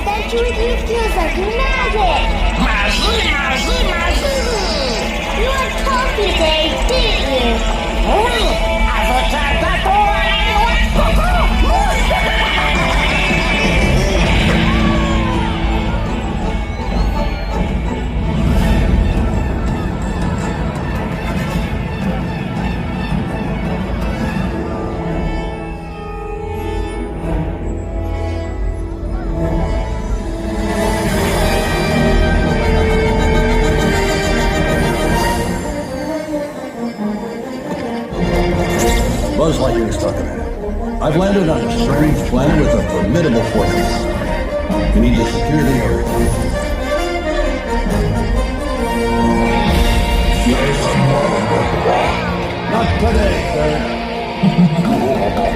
adventure with you feels like magic. You had coffee today, didn't you? Buzz Lightyear is talking. I've landed on a strange planet with a formidable fortress. We need to secure the area. Not today, sir.